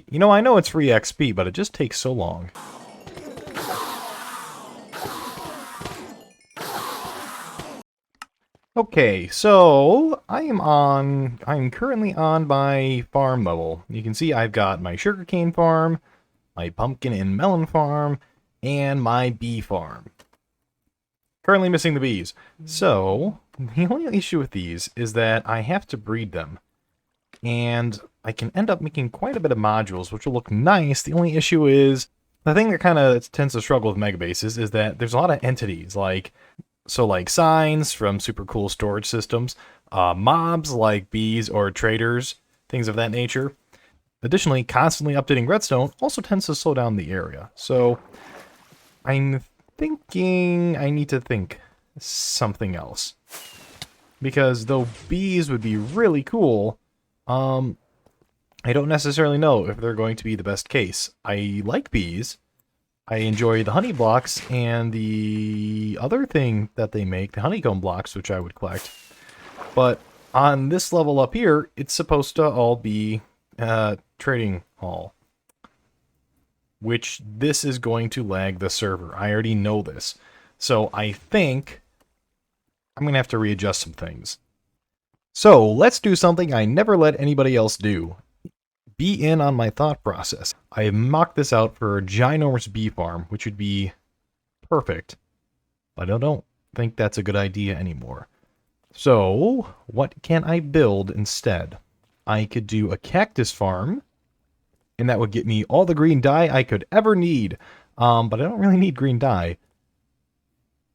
You know, I know it's free XP, but it just takes so long. Okay, so I'm currently on my farm level. You can see I've got my sugarcane farm, my pumpkin and melon farm, and my bee farm. Currently missing the bees. So, the only issue with these is that I have to breed them. And I can end up making quite a bit of modules, which will look nice. The only issue is, the thing that kind of tends to struggle with megabases is that there's a lot of entities, like signs from super cool storage systems, mobs like bees or traders, things of that nature. Additionally, constantly updating redstone also tends to slow down the area. So I'm thinking I need to think something else. Because though bees would be really cool, I don't necessarily know if they're going to be the best case. I like bees. I enjoy the honey blocks and the other thing that they make, the honeycomb blocks, which I would collect. But on this level up here, it's supposed to all be trading hall. Which this is going to lag the server. I already know this. So I think I'm going to have to readjust some things. So let's do something I never let anybody else do. Be in on my thought process. I have mocked this out for a ginormous bee farm, which would be perfect. But I don't think that's a good idea anymore. So, what can I build instead? I could do a cactus farm, and that would get me all the green dye I could ever need. But I don't really need green dye.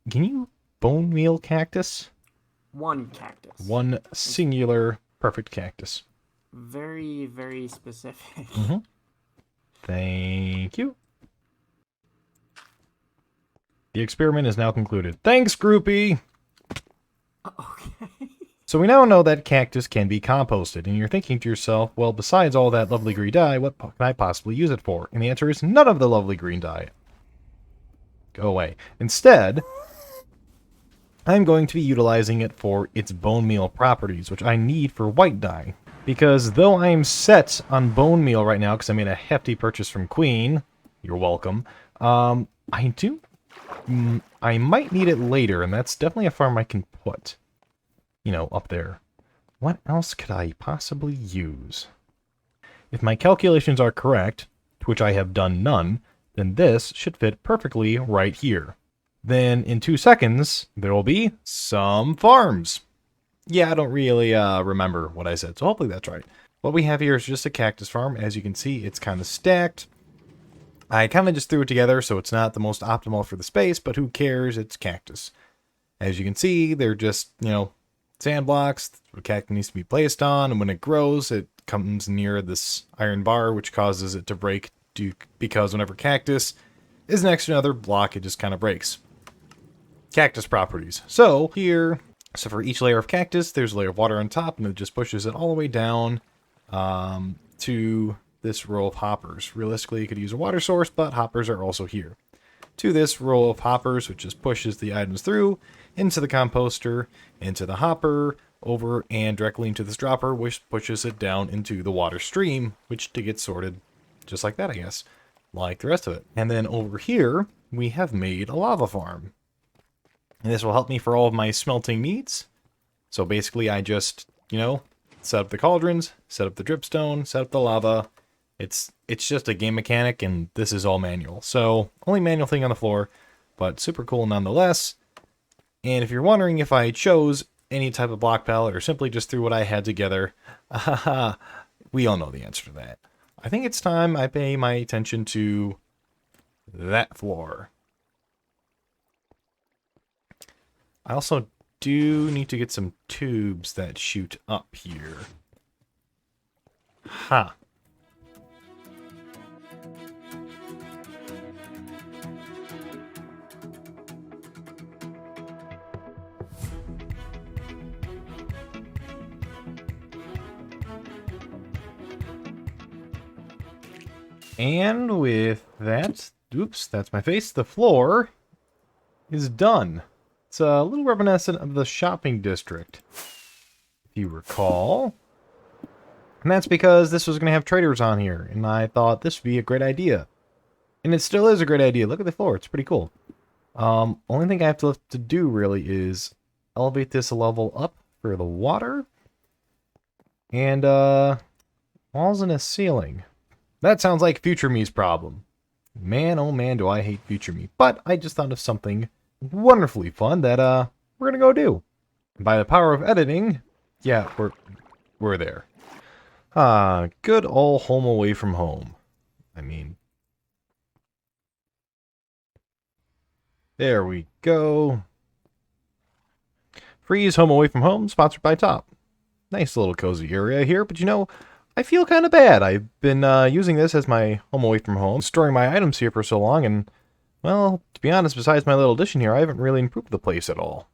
Can you bone meal cactus? One cactus. One singular perfect cactus. Very, very specific. Mm-hmm. Thank you. The experiment is now concluded. Thanks, groupie! Okay. So we now know that cactus can be composted, and you're thinking to yourself, well, besides all that lovely green dye, what can I possibly use it for? And the answer is none of the lovely green dye. Go away. Instead, I'm going to be utilizing it for its bone meal properties, which I need for white dye. Because though I'm set on bone meal right now, because I made a hefty purchase from Queen, you're welcome, I might need it later, and that's definitely a farm I can put, you know, up there. What else could I possibly use? If my calculations are correct, to which I have done none, then this should fit perfectly right here. Then in 2 seconds, there will be some farms. Yeah, I don't really remember what I said, so hopefully that's right. What we have here is just a cactus farm. As you can see, it's kind of stacked. I kind of just threw it together, so it's not the most optimal for the space, but who cares? It's cactus. As you can see, they're just, you know, sand blocks the cactus needs to be placed on, and when it grows, it comes near this iron bar, which causes it to break, because whenever cactus is next to another block, it just kind of breaks. Cactus properties. So for each layer of cactus, there's a layer of water on top, and it just pushes it all the way down to this row of hoppers. Realistically, you could use a water source, but hoppers are also here. To this row of hoppers, which just pushes the items through, into the composter, into the hopper, over and directly into this dropper, which pushes it down into the water stream, which to get sorted just like that, I guess, like the rest of it. And then over here, we have made a lava farm. And this will help me for all of my smelting needs. So basically I just, you know, set up the cauldrons, set up the dripstone, set up the lava. It's just a game mechanic, and this is all manual. So only manual thing on the floor, but super cool nonetheless. And if you're wondering if I chose any type of block palette or simply just threw what I had together, we all know the answer to that. I think it's time I pay my attention to that floor. I also do need to get some tubes that shoot up here. Ha. And with that, oops, that's my face, the floor is done. It's a little reminiscent of the shopping district, if you recall. And that's because this was going to have traders on here, and I thought this would be a great idea. And it still is a great idea. Look at the floor. It's pretty cool. Only thing I have left to do, really, is elevate this a level up for the water. And, walls and a ceiling. That sounds like future me's problem. Man, oh man, do I hate future me. But I just thought of something wonderfully fun that, we're gonna go do. And by the power of editing, yeah, we're there. Good old home away from home. I mean, there we go. Freeze home away from home, sponsored by Top. Nice little cozy area here, but you know, I feel kind of bad. I've been using this as my home away from home, storing my items here for so long, and, well, to be honest, besides my little addition here, I haven't really improved the place at all.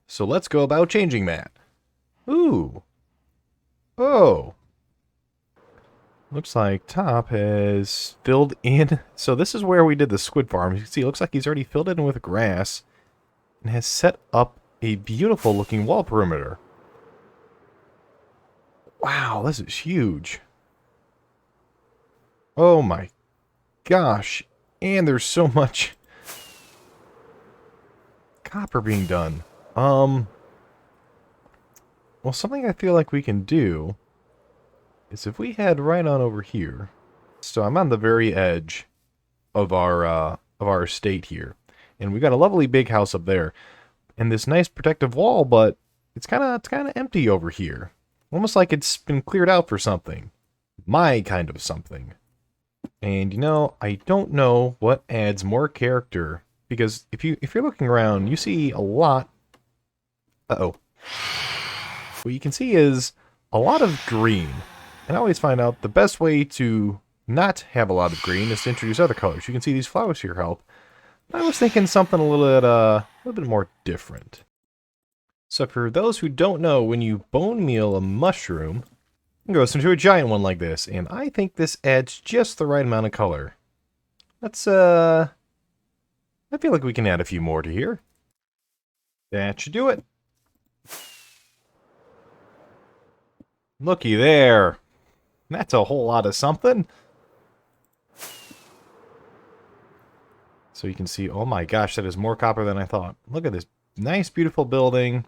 So let's go about changing that. Ooh. Oh. Looks like Top has filled in. So this is where we did the squid farm. You can see it looks like he's already filled it in with grass and has set up a beautiful looking wall perimeter. Wow, this is huge. Oh my gosh. And there's so much copper being done. Well, something I feel like we can do is if we head right on over here. So I'm on the very edge of our estate here. And we got a lovely big house up there. And this nice protective wall, but it's kinda empty over here. Almost like it's been cleared out for something. My kind of something. And you know, I don't know what adds more character. Because if you're looking around, you see a lot. Uh-oh. What you can see is a lot of green. And I always find out the best way to not have a lot of green is to introduce other colors. You can see these flowers here help. I was thinking something a little bit more different. So for those who don't know, when you bone meal a mushroom, it goes into a giant one like this. And I think this adds just the right amount of color. Let's, I feel like we can add a few more to here. That should do it. Looky there. That's a whole lot of something. So you can see, oh my gosh, that is more copper than I thought. Look at this nice, beautiful building.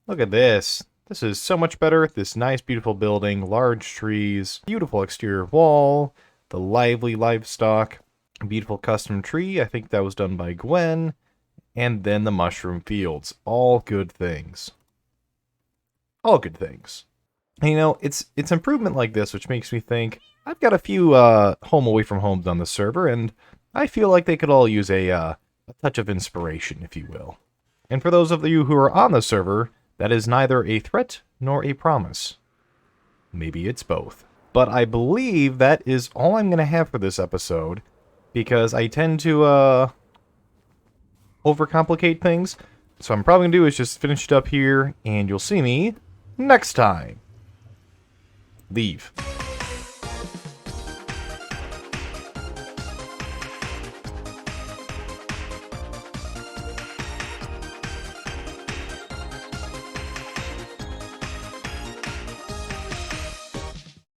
Look at this. This is so much better. This nice, beautiful building, large trees, beautiful exterior wall, the lively livestock, beautiful custom tree. I think that was done by Gwen. And then the mushroom fields. All good things. All good things. And, you know, it's improvement like this which makes me think I've got a few home away from homes on the server, and I feel like they could all use a touch of inspiration, if you will. And for those of you who are on the server, that is neither a threat nor a promise. Maybe it's both. But I believe that is all I'm going to have for this episode, because I tend to overcomplicate things. So what I'm probably going to do is just finish it up here, and you'll see me next time. Leave.